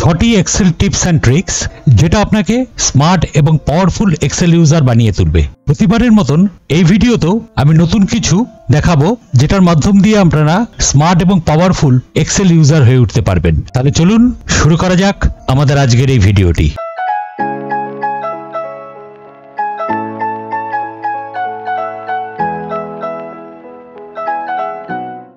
6টি Excel tips and tricks যেটা আপনাকে স্মার্ট এবং পাওয়ারফুল এক্সেল ইউজার বানিয়ে তুলবে। প্রতিবারের মতন এই ভিডিওতেও আমি নতুন কিছু দেখাবো যেটার মাধ্যম দিয়ে আপনারা স্মার্ট এবং পাওয়ারফুল এক্সেল ইউজার হয়ে উঠতে পারবেন। তাহলে চলুন শুরু করা যাক আমাদের আজকের এই ভিডিওটি।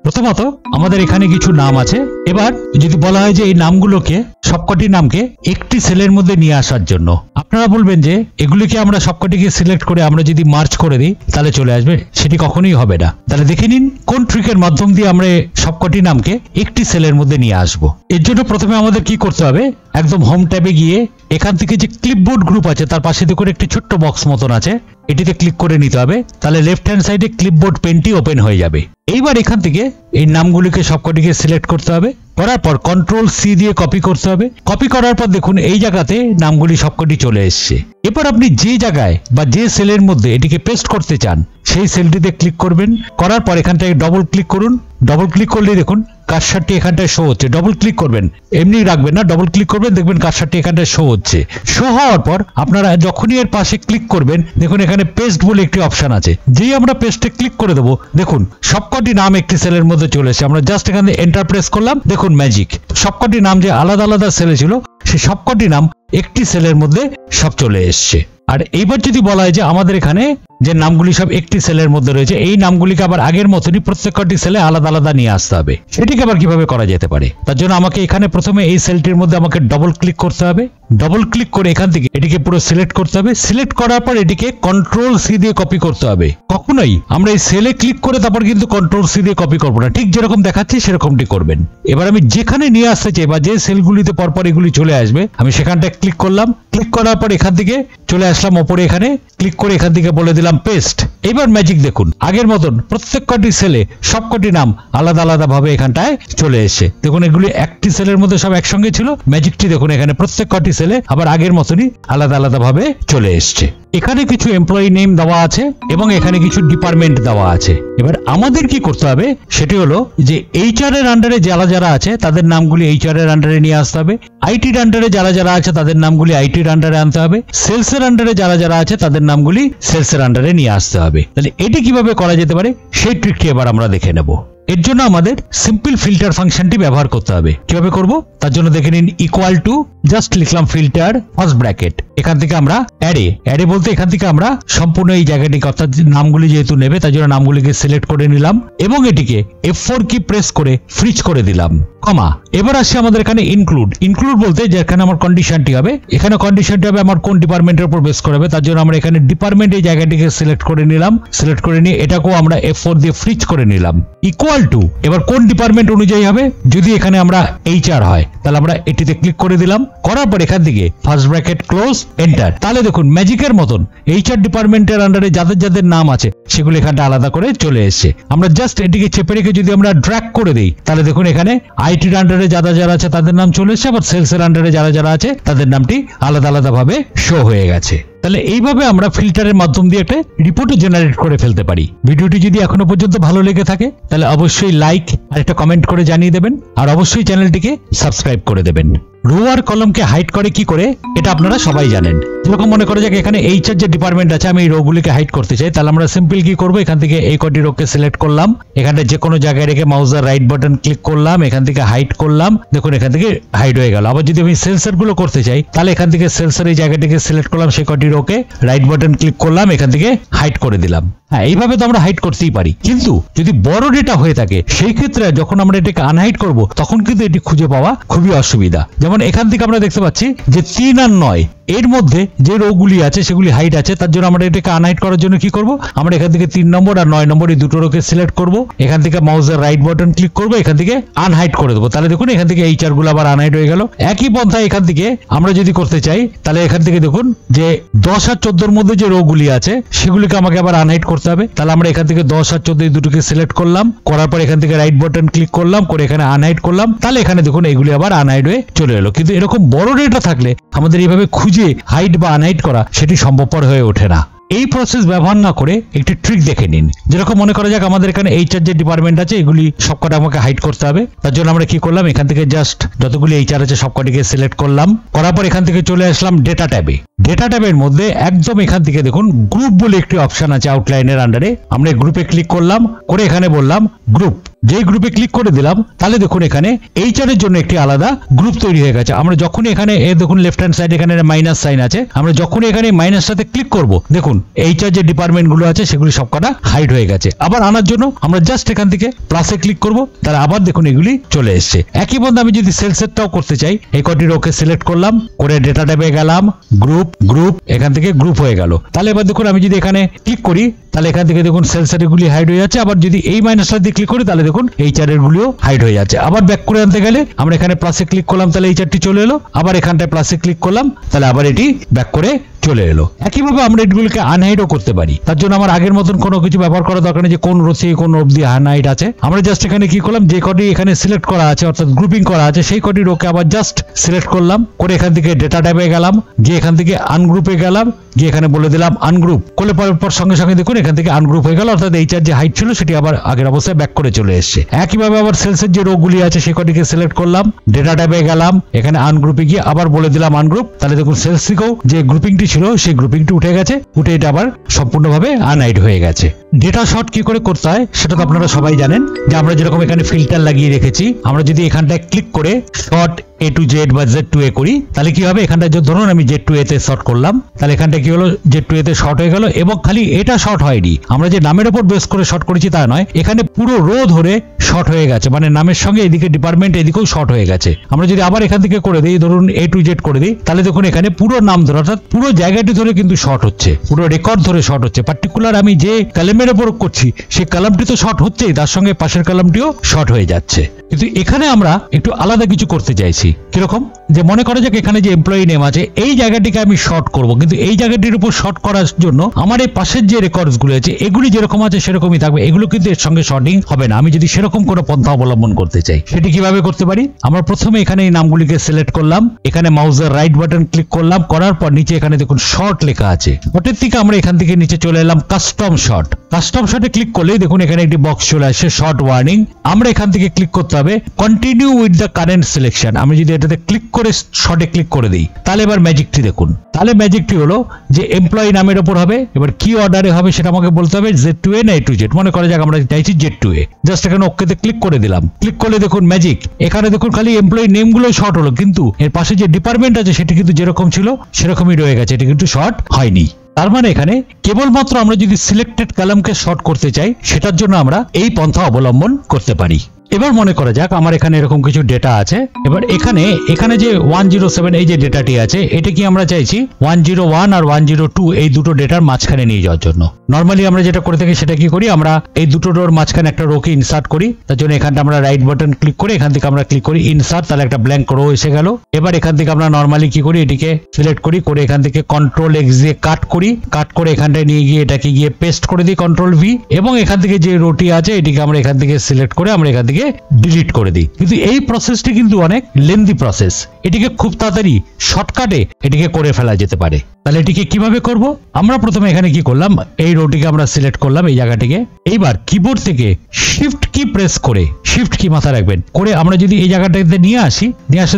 প্রথমত আমাদের এখানে কিছু নাম আছে। এবার যদি বলা হয় যে এই নামগুলোকে সবকটি নামকে একটি সেলের মধ্যে নিয়ে আসার জন্য, আপনারা বলবেন যে এগুলিকে আমরা সবকটিকে সিলেক্ট করে আমরা যদি মার্চ করে দিই তাহলে চলে আসবে। সেটি কখনোই হবে না। তাহলে দেখে নিন কোন ট্রিকের মাধ্যম দিয়ে আমরা সবকটি নামকে একটি সেলের মধ্যে নিয়ে আসব। এর জন্য প্রথমে আমাদের কি করতে হবে, একদম হোম ট্যাবে গিয়ে এখান থেকে যে ক্লিপবোর্ড গ্রুপ আছে তার পাশে দেখুন একটি ছোট্ট বক্স মতন আছে, এটিতে ক্লিক করে নিতে হবে। তাহলে লেফট হ্যান্ড সাইডে ক্লিপবোর্ড পেনটি ওপেন হয়ে যাবে। এইবার এখান থেকে এই নামগুলিকে সবকটিকে সিলেক্ট করতে হবে। করার পর কন্ট্রোল সি দিয়ে কপি করতে হবে। কপি করার পর দেখুন এই জায়গাতে নামগুলি সবকটি চলে এসছে। এবার আপনি যে জায়গায় বা যে সেলের মধ্যে এটিকে পেস্ট করতে চান সেই সেলটিতে ক্লিক করবেন। করার পর এখানটায় ডবল ক্লিক করুন। ডবল ক্লিক করলে দেখুন কার্সারটি এখানটায় শো হচ্ছে। ডবল ক্লিক করবেন, এমনি রাখবেন না, ডবল ক্লিক করবেন, দেখবেন কার্সারটি এখানটায় শো হচ্ছে। শো হওয়ার পর আপনারা যখনই এর পাশে ক্লিক করবেন দেখুন এখানে পেস্ট বলে একটি অপশন আছে। যেই আমরা পেস্টে ক্লিক করে দেবো দেখুন সবকটি নাম একটি সেলের মধ্যে চলে এসেছে। আমরা জাস্ট এখানে এন্টার প্রেস করলাম, দেখুন ম্যাজিক, সবকটি নাম যে আলাদা আলাদা সেলে ছিল সেই সবকটি নাম একটি সেলের মধ্যে সব চলে এসছে। আর এইবার যদি বলা হয় যে আমাদের এখানে যে নামগুলি সব একটি সেলের মধ্যে রয়েছে, এই নামগুলিকে আবার আগের মতনই প্রত্যেকটি সেলে আলাদা আলাদা নিয়ে আসতে হবে। সেটিকে আবার কিভাবে করা যেতে পারে, তার জন্য আমাকে এখানে প্রথমে এই সেলটির মধ্যে আমাকে ডবল ক্লিক করতে হবে। ডবল ক্লিক করে এখান থেকে এটিকে পুরো সিলেক্ট করতে হবে। সিলেক্ট করার পর এটিকে কন্ট্রোল সি দিয়ে কপি করতে হবে। কখনোই আমরা এই সেলে ক্লিক করে তারপর কিন্তু কন্ট্রোল সি দিয়ে কপি করবো না, ঠিক যেরকম দেখাচ্ছি সেরকমটি করবেন। এবার আমি যেখানে নিয়ে আসতে চাই বা যে সেলগুলিতে পরপর এগুলি চলে আসবে আমি সেখানটায় ক্লিক করলাম। ক্লিক করার পর এখান থেকে চলে আসলাম ওপরে, এখানে ক্লিক করে এখান থেকে বলে দিলাম পেস্ট। এবার ম্যাজিক দেখুন আগের মতন প্রত্যেকটি সেলে সবকটি নাম আলাদা আলাদা ভাবে এখানটায় চলে এসেছে। দেখুন এগুলি একটি সেলের মধ্যে সব একসঙ্গে ছিল, ম্যাজিকটি দেখুন এখানে প্রত্যেকটি সেলে আবার আগের মতনই আলাদা আলাদা ভাবে চলে এসছে। এখানে কিছু এমপ্লয়ি নেম দেওয়া আছে এবং এখানে কিছু ডিপার্টমেন্ট দেওয়া আছে। এবার আমাদের কি করতে হবে সেটি হলো যে এইচআর এর আন্ডারে যারা যারা আছে তাদের নামগুলি এইচআর এর আন্ডারে নিয়ে আসতে হবে। আইটির আন্ডারে যারা যারা আছে তাদের নামগুলি আইটির আন্ডারে আনতে হবে। সেলস এর আন্ডারে যারা যারা আছে তাদের নামগুলি সেলস এর আন্ডারে নিয়ে আসতে হবে। তাহলে এটি কিভাবে করা যেতে পারে সেই ট্রিকটি এবার আমরা দেখে নেব। এর জন্য আমাদের সিম্পল ফিল্টার ফাংশনটি ব্যবহার করতে হবে। কিভাবে করব তার জন্য দেখে নিন, ইকুয়াল টু জাস্ট লিখলাম ফিল্টার ফার্স্ট ব্র্যাকেট, এখান থেকে আমরা অ্যারে বলতে এখান থেকে আমরা সম্পূর্ণ এই জায়গাটিকে অর্থাৎ নামগুলি যেহেতু নেবে তার জন্য নামগুলিকে সিলেক্ট করে নিলাম এবং এটিকে F4 কি প্রেস করে ফ্রিজ করে দিলাম, কমা। এবার আসছে আমাদের এখানে ইনক্লুড বলতে যেখানে আমার কন্ডিশনটি হবে, এখানে কন্ডিশনটি হবে আমার কোন ডিপার্টমেন্টের উপর বেস করা হবে তার জন্য আমরা এখানে ডিপার্টমেন্ট এই জায়গাটিকে সিলেক্ট করে নিলাম। সিলেক্ট করে নিয়ে এটাকেও আমরা F4 দিয়ে ফ্রিজ করে নিলাম। ইকুয়াল টু এবার কোন ডিপার্টমেন্ট অনুযায়ী হবে, যদি এখানে আমরা এইচআর হয় তাহলে আমরা এটিতে ক্লিক করে দিলাম। করার পর এখান থেকে ফার্স্ট ব্র্যাকেট ক্লোজ এন্টার। তাহলে দেখুন ম্যাজিকের মতন এইচআর ডিপার্টমেন্টের আন্ডারে যাদের যাদের নাম আছে সেগুলো এখানটা আলাদা করে চলে এসেছে। আমরা জাস্ট এটিকে চেপে রেখে যদি আমরা ড্র্যাগ করে দিই তাহলে দেখুন এখানে আইটির আন্ডারে যারা যারা আছে তাদের নাম চলে এসেছে, আবার সেলস এর আন্ডারে যারা যারা আছে তাদের নামটি আলাদা আলাদা ভাবে শো হয়ে গেছে। তাহলে এইভাবে আমরা ফিল্টারের মাধ্যম দিয়ে একটা রিপোর্টও জেনারেট করে ফেলতে পারি। ভিডিওটি যদি এখনো পর্যন্ত ভালো লেগে থাকে তাহলে অবশ্যই লাইক আর একটা কমেন্ট করে জানিয়ে দেবেন, আর অবশ্যই চ্যানেলটিকে সাবস্ক্রাইব করে দেবেন। রো আর কলমকে হাইড করে কি করে এটা আপনারা সবাই জানেন। যেরকম মনে করে যাক এখানে এইচআর যে ডিপার্টমেন্ট আছে আমি এই রোগুলিকে হাইড করতে চাই, তাহলে আমরা সিম্পল কি করবো, এখান থেকে এই কটি রোকে সিলেক্ট করলাম, এখানে যে কোনো জায়গায় রেখে মাউসের রাইট বাটন ক্লিক করলাম, এখান থেকে হাইড করলাম, দেখুন এখান থেকে হাইড হয়ে গেল। আবার যদি আমি সেলসের গুলো করতে চাই তাহলে এখান থেকে সেলসের এই জায়গাটিকে সিলেক্ট করলাম, সেই কটি রোকে রাইট বাটন ক্লিক করলাম, এখান থেকে হাইড করে দিলাম। হ্যাঁ, এইভাবে তো আমরা হাইড করতেই পারি, কিন্তু যদি বড় ডেটা হয়ে থাকে সেই ক্ষেত্রে যখন আমরা এটাকে আনহাইড করব তখন কিন্তু এটি খুঁজে পাওয়া খুবই অসুবিধা। যেমন এখান থেকে আমরা দেখতে পাচ্ছি যে 3 আর 9 এর মধ্যে যে রোগুলি আছে সেগুলি হাইড আছে, তার জন্য আমরা এটাকে আনহাইড করার জন্য কি করব, আমরা এখান থেকে 3 নম্বর আর 9 নম্বর এই দুটো রোকে সিলেক্ট করব, এখান থেকে মাউসের রাইট বাটন ক্লিক করব, এখান থেকে আনহাইড করে দেবো। তাহলে দেখুন এখান থেকে এই চারগুলো আবার আনহাইড হয়ে গেল। একই পন্থায় এখান থেকে আমরা যদি করতে চাই তাহলে এখান থেকে দেখুন যে 10 আর 14 এর মধ্যে যে রোগুলি আছে সেগুলিকে আমাকে আবার আনহাইড করতে হবে। তাহলে আমরা এখান থেকে 10 আর 14 এই দুটোকে সিলেক্ট করলাম, করার পর এখান থেকে রাইট বাটন ক্লিক করলাম, করে এখানে আনহাইড করলাম, তাহলে এখানে দেখুন এগুলি আবার আনহাইড হয়ে চলে এলো। কিন্তু এরকম বড় ডেটা থাকলে আমাদের এইভাবে খুঁজে হাইড বা আনহাইড করা সেটি সম্ভবপর হয়ে ওঠে না। এই প্রসেস ব্যবহার না করে একটি ট্রিক দেখে নিন। যেরকম মনে করা যাক আমাদের এখানে এইচআর যে ডিপার্টমেন্ট আছে এগুলি সবকটা আমাকে হাইড করতে হবে। তার জন্য আমরা কি করলাম, এখান থেকে জাস্ট যতগুলি এইচআর আছে সবকটিকে সিলেক্ট করলাম, করার পর এখান থেকে চলে আসলাম ডেটা ট্যাবে। ডেটা ট্যাবের মধ্যে একদম এখান থেকে দেখুন গ্রুপ বলে একটি অপশন আছে আউটলাইনের আন্ডারে, আমরা গ্রুপে ক্লিক করলাম, করে এখানে বললাম গ্রুপ। যেই গ্রুপে ক্লিক করে দিলাম তাহলে দেখুন এখানে এইচআর এর জন্য একটি আলাদা গ্রুপ তৈরি হয়ে গেছে। আমরা যখনই এখানে দেখুন লেফট হ্যান্ড সাইড এখানে মাইনাস সাইন আছে, আমরা যখনই এখানে মাইনাসটাতে ক্লিক করব দেখুন এইচআর যে ডিপার্টমেন্ট গুলো আছে সেগুলি সবকটা হাইড হয়ে গেছে। আবার আনার জন্য আমরা জাস্ট এখান থেকে প্লাসে ক্লিক করব, তাহলে আবার দেখুন এগুলি চলে এসছে। একই বন্ধু আমি যদি সেল সেটটাও করতে চাই, এই কটি রোকে সিলেক্ট করলাম, করে ডেটা ট্যাবে গেলাম, গ্রুপ গ্রুপ, এখান থেকে গ্রুপ হয়ে গেল। তাহলে এবার দেখুন আমি যদি এখানে ক্লিক করি তাহলে এখান থেকে দেখুন সেল সেট গুলি হাইড হয়ে যাচ্ছে। আবার যদি এই মাইনাসটা দিয়ে ক্লিক করি তাহলে দেখুন এইচআর এর গুলিও হাইড হয়ে যাচ্ছে। আবার ব্যাক করে আনতে গেলে আমরা এখানে প্লাসে ক্লিক করলাম, তাহলে এইচআরটি চলে এলো, আবার এখানটায় প্লাসে ক্লিক করলাম, তাহলে আবার এটি ব্যাক করে চলে এলো। একইভাবে আমরা এগুলোকে আনহাইডও করতে পারি। তার জন্য আমার আগের মতন কোনো কিছু ব্যবহার করার দরকার নেই যে কোন রো থেকে কোন অবধি আনহাইড আছে। আমরা জাস্ট এখানে কি করলাম, যে কটি এখানে সিলেক্ট করা আছে অর্থাৎ গ্রুপিং করা আছে সেই কটি রোকে আবার জাস্ট সিলেক্ট করলাম, করে এখান থেকে ডেটা ট্যাবে গেলাম, গিয়ে এখান থেকে আনগ্রুপে গেলাম, গিয়ে এখানে বলে দিলাম আনগ্রুপ, করলে পর সঙ্গে সঙ্গে দেখুন এখান থেকে আনগ্রুপ হয়ে গেল, অর্থাৎ এইচআর যে হাইট ছিল সেটি আবার আগের অবস্থায় ব্যাক করে চলে এসেছে। একইভাবে আবার সেলসের যে রোগুলি আছে সেই কটিকে সিলেক্ট করলাম, ডেটা ট্যাবে গেলাম, এখানে আনগ্রুপে গিয়ে আবার বলে দিলাম আনগ্রুপ, তাহলে দেখুন সেলস থেকেও যে গ্রুপিংটি ছিল সেই গ্রুপিংটি উঠে গেছে, উঠে এটা আবার সম্পূর্ণভাবে আনহাইড হয়ে গেছে। ডেটা শর্ট কি করে করতে হয় সেটা তো আপনারা সবাই জানেন, যে আমরা যেরকম এখানে ফিল্টার লাগিয়ে রেখেছি, আমরা যদি এখানটায় ক্লিক করে শর্ট A to Z বা Z to A করি তাহলে কি হবে, এখানটা ধরুন আমি Z to A তে শর্ট করলাম, তাহলে এখানটা কি হলো Z to A তে শর্ট হয়ে গেল। এবং খালি এটা শর্ট হয়নি, আমরা যে নামের উপর বেস করে শর্ট করেছি তা নয়, এখানে পুরো রো ধরে শর্ট হয়ে গেছে, মানে নামের সঙ্গে এদিকে ডিপার্টমেন্ট এদিকেও শর্ট হয়ে গেছে। আমরা যদি আবার এখান থেকে করে দিই, ধরুন A to Z করে দিই, তাহলে দেখুন এখানে পুরো নাম ধরে অর্থাৎ পুরো জায়গাটি ধরে কিন্তু শর্ট হচ্ছে, পুরো রেকর্ড ধরে শর্ট হচ্ছে। পার্টিকুলার আমি যে কলামের উপর করছি সেই কলামটি তো শর্ট হচ্ছেই, তার সঙ্গে পাশের কলামটিও শর্ট হয়ে যাচ্ছে। কিন্তু এখানে আমরা একটু আলাদা কিছু করতে চাইছি। কিরকম, যে মনে করা যাক এখানে যে এমপ্লয়ি নেম আছে এই জায়গাটিকে আমি শর্ট করব, কিন্তু এই জায়গাটির উপর শর্ট করার জন্য আমার এই পাশের যে রেকর্ডস গুলো আছে এগুলি যেরকম আছে সেরকমই থাকবে, এগুলো কিন্তু এর সঙ্গে শর্টিং হবে না। আমি যদি সেরকম কোনো পন্থা অবলম্বন করতে চাই সেটি কিভাবে করতে পারি, আমরা প্রথমে এখানে এই নামগুলিকে সিলেক্ট করলাম, এখানে মাউসের রাইট বাটন ক্লিক করলাম, করার পর নিচে এখানে দেখুন শর্ট লেখা আছে, শর্টের থেকে আমরা এখান থেকে নিচে চলে এলাম কাস্টম শর্ট। কাস্টম শর্টে ক্লিক করলেই দেখুন এখানে একটি বক্স চলে আসছে শর্ট ওয়ার্নিং। আমরা এখান থেকে ক্লিক করতে হবে continue with the current selection. আমি যদি এটাতে ক্লিক করে শর্টে ক্লিক করে দিই তাহলে এবার ম্যাজিকটি দেখুন, তাহলে ম্যাজিকটি হলো যে এমপ্লয়ি নামের উপর হবে, এবার কি অর্ডারে হবে সেটা আমাকে বলতে হবে, Z to A না A to Z। মনে করা যাক আমরা চাইছি Z to A, জাস্ট এখানে ওকেতে ক্লিক করে দিলাম, ক্লিক করলে দেখুন ম্যাজিক, এখানে দেখুন খালি এমপ্লয়ি নেম গুলো শর্ট হলো, কিন্তু এর পাশে যে ডিপার্টমেন্ট আছে সেটি কিন্তু যেরকম ছিল সেরকমই রয়ে গেছে, এটি কিন্তু শর্ট হয়নি। তার মানে এখানে কেবলমাত্র আমরা যদি সিলেক্টেড কলামকে শর্ট করতে চাই সেটার জন্য আমরা এই পন্থা অবলম্বন করতে পারি। এবার মনে করা যাক আমার এখানে এরকম কিছু ডেটা আছে, এবার এখানে যে 107 এই যে ডেটাটি আছে এটা কি আমরা চাইছি 101 আর 102 এই দুটো ডেটার মাঝখানে নিয়ে যাওয়ার জন্য। নর্মালি আমরা যেটা করে থাকি সেটা কি করি, আমরা এই দুটো রোর মাঝখানে একটা রোকে ইনসার্ট করি, তার জন্য এখানটা আমরা রাইট বাটন ক্লিক করে এখান থেকে আমরা ক্লিক করি ইনসার্ট, তাহলে একটা ব্ল্যাঙ্ক রো এসে গেল। এবার এখান থেকে আমরা নর্মালি কি করি, এটিকে সিলেক্ট করি, করে এখান থেকে কন্ট্রোল এক্স দিয়ে কাট করি, কাট করে এখানটায় নিয়ে গিয়ে এটাকে গিয়ে পেস্ট করে দিই কন্ট্রোল ভি, এবং এখান থেকে যে রোটি আছে এটিকে আমরা এখান থেকে সিলেক্ট করে আমরা এখান থেকে ডিলিট করে দিই। কিন্তু এই প্রসেসটি কিন্তু অনেক লেন্দি প্রসেস, এটিকে খুব তাড়াতাড়ি শর্টকাটে এটিকে করে ফেলা যেতে পারে। তাহলে এটিকে কিভাবে করব, আমরা প্রথমে এখানে কি করলাম, এই রোটিকে আমরা সিলেক্ট করলাম এই জায়গাটিকে, এইবার কিবোর্ড থেকে শিফট কি প্রেস করে, শিফট কি মাথা রাখবেন, করে আমরা যদি এই জায়গাটাতে নিয়ে আসি,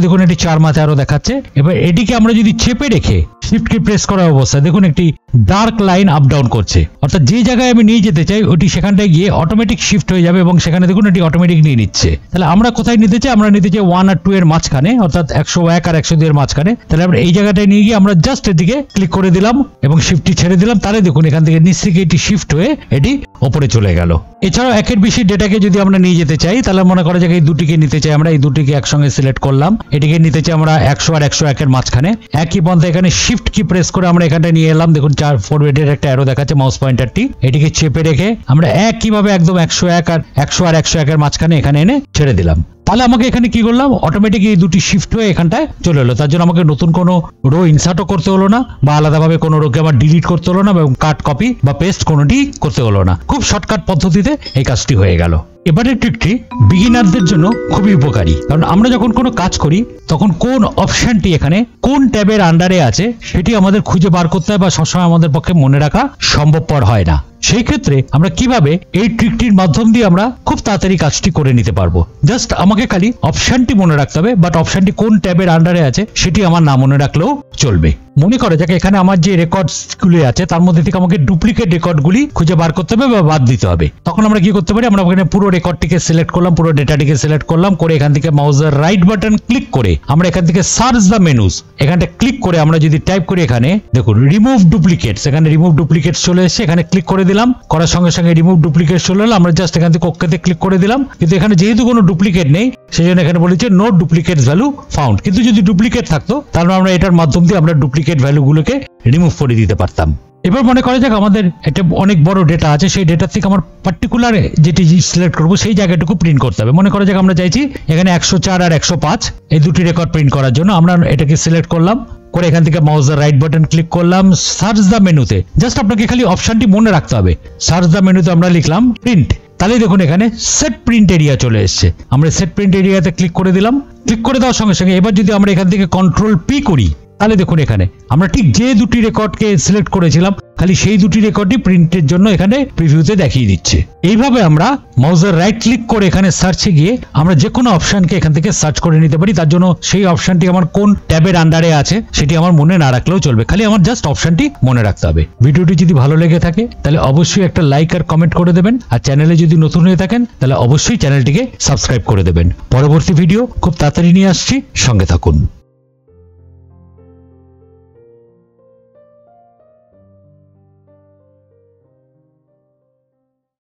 দেখুন এটি 4 মাথা আরো দেখাচ্ছে। এবার এটিকে আমরা যদি চেপে রেখে শিফট কি প্রেস করার অবস্থায় দেখুন একটি ডার্ক লাইন আপ ডাউন করছে, অর্থাৎ যে জায়গায় আমি নিয়ে যেতে চাই ওটি সেখানটায় গিয়ে অটোমেটিক শিফট হয়ে যাবে এবং সেখানে দেখুন এটি অটোমেটিক নিয়ে নিচ্ছে। তাহলে আমরা কোথায় নিতে চাই, আমরা নিতে চাই 1 আর 2 এর মাঝখানে, অর্থাৎ 101 আর 102 এর মাঝখানে। তাহলে আমরা এই জায়গাটায় নিয়ে গিয়ে আমরা জাস্ট এদিকে ক্লিক করে দিলাম এবং শিফটটি ছেড়ে দিলাম, তাহলে দেখুন এখান থেকে নিচ থেকে এটি শিফট হয়ে এটি উপরে চলে গেল। এছাড়াও একের বেশি ডেটাকে যদি আমরা নিয়ে যেতে চাই তাহলে মনে করা যাক এই দুটিকে নিতে চাই, আমরা এই দুটিকে একসঙ্গে সিলেক্ট করলাম, এটিকে নিতে চাই আমরা 100 আর 101 এর মাঝখানে। একই পন্থা এখানে শিফট কি প্রেস করে আমরা এখানটা নিয়ে এলাম, দেখুন 4 ফরওয়ার্ডের একটা অ্যারো দেখাচ্ছে মাউস পয়েন্টারটি, এটিকে চেপে রেখে আমরা একইভাবে একদম 101 আর 101 এর মাঝখানে এখানে এনে ছেড়ে দিলাম। তাহলে আমাকে এখানে কি করলাম, অটোমেটিক এই দুটি শিফট হয়ে এখানটায় চলে এলো। তার জন্য আমাকে নতুন কোনো রো ইনসার্টও করতে হলো না, বা আলাদাভাবে কোনো রোকে আবার ডিলিট করতে হলো না, এবং কাট কপি বা পেস্ট কোনোটি করতে হলো না। খুব শর্টকাট পদ্ধতিতে এই কাজটি হয়ে গেল। এবারের ট্রিকটি বিগিনারদের জন্য খুবই উপকারী, কারণ আমরা যখন কোনো কাজ করি তখন কোন অপশনটি এখানে কোন ট্যাবের আন্ডারে আছে সেটি আমাদের খুঁজে বার করতে হয় বা সবসময় আমাদের পক্ষে মনে রাখা সম্ভবপর হয় না। সেই ক্ষেত্রে আমরা কিভাবে এই ট্রিকটির মাধ্যম দিয়ে আমরা খুব তাড়াতাড়ি কাজটি করে নিতে পারবো। জাস্ট আমাকে খালি অপশনটি মনে রাখতে হবে, বাট অপশনটি কোন ট্যাবের আন্ডারে আছে সেটি আমার না মনে রাখলেও চলবে। মনে করে যাকে এখানে আমার যে রেকর্ডসগুলি আছে তার মধ্যে থেকে আমাকে ডুপ্লিকেট রেকর্ডগুলি খুঁজে বার করতে হবে বা বাদ দিতে হবে। তখন আমরা কি করতে পারি, আমরা এখানে পুরো রেকর্ডটিকে সিলেক্ট করলাম, পুরো ডেটাটিকে সিলেক্ট করলাম, করে এখান থেকে মাউসের রাইট বাটন ক্লিক করে আমরা এখান থেকে সার্চ দ্য মেনুস এখানটা ক্লিক করে আমরা যদি টাইপ করি এখানে দেখুন রিমুভ ডুপ্লিকেটস, এখানে রিমুভ ডুপ্লিকেটস চলে এসেছে, এখানে ক্লিক করে দিলাম, করার সঙ্গে সঙ্গে রিমুভ ডুপ্লিকেটস চলে এলো। আমরা জাস্ট এখান থেকে ওকেতে ক্লিক করে দিলাম, কিন্তু এখানে যেহেতু কোনো ডুপ্লিকেট নেই সেই জন্য এখানে বলেছে নো ডুপ্লিকেটস ভ্যালু ফাউন্ড। কিন্তু যদি ডুপ্লিকেট থাকতো তাহলে আমরা এটার মাধ্যম দিয়ে আমরা ডুপ্লিকেট ভ্যালুগুলোকে রিমুভ করে দিতে পারতাম। এবার মনে করা যাক আমাদের একটা অনেক বড় ডেটা আছে, সেই ডেটার থেকে আমার পার্টিকুলার যেটি সিলেক্ট করবো সেই জায়গাটুকু প্রিন্ট করতে হবে। মনে করা যাক আমরা চাইছি এখানে 104 আর 105 এই দুটি রেকর্ড প্রিন্ট করার জন্য আমরা এটাকে সিলেক্ট করলাম, করে এখান থেকে মাউসের রাইট বাটন ক্লিক করলাম, সার্চ দ্য মেনুতে জাস্ট আপনাকে খালি অপশনটি মনে রাখতে হবে। সার্চ দ্য মেনুতে আমরা লিখলাম প্রিন্ট, তাহলে দেখুন এখানে সেট প্রিন্ট এরিয়া চলে এসছে। আমরা সেট প্রিন্ট এরিয়াতে ক্লিক করে দিলাম, ক্লিক করে দেওয়ার সঙ্গে সঙ্গে এবার যদি আমরা এখান থেকে কন্ট্রোল পি করি তাহলে দেখুন এখানে আমরা ঠিক যে দুটি রেকর্ডকে সিলেক্ট করেছিলাম খালি সেই দুটি রেকর্ডই প্রিন্টের জন্য এখানে প্রিভিউতে দেখিয়ে দিচ্ছে। এইভাবে আমরা মাউসের রাইট ক্লিক করে এখানে সার্চে গিয়ে আমরা যে কোনো অপশনকে এখান থেকে সার্চ করে নিতে পারি। তার জন্য সেই অপশনটি আমার কোন ট্যাবের আন্ডারে আছে সেটি আমার মনে না রাখলেও চলবে, খালি আমার জাস্ট অপশনটি মনে রাখতে হবে। ভিডিওটি যদি ভালো লেগে থাকে তাহলে অবশ্যই একটা লাইক আর কমেন্ট করে দেবেন, আর চ্যানেলে যদি নতুন হয়ে থাকেন তাহলে অবশ্যই চ্যানেলটিকে সাবস্ক্রাইব করে দেবেন। পরবর্তী ভিডিও খুব তাড়াতাড়ি নিয়ে আসছি, সঙ্গে থাকুন।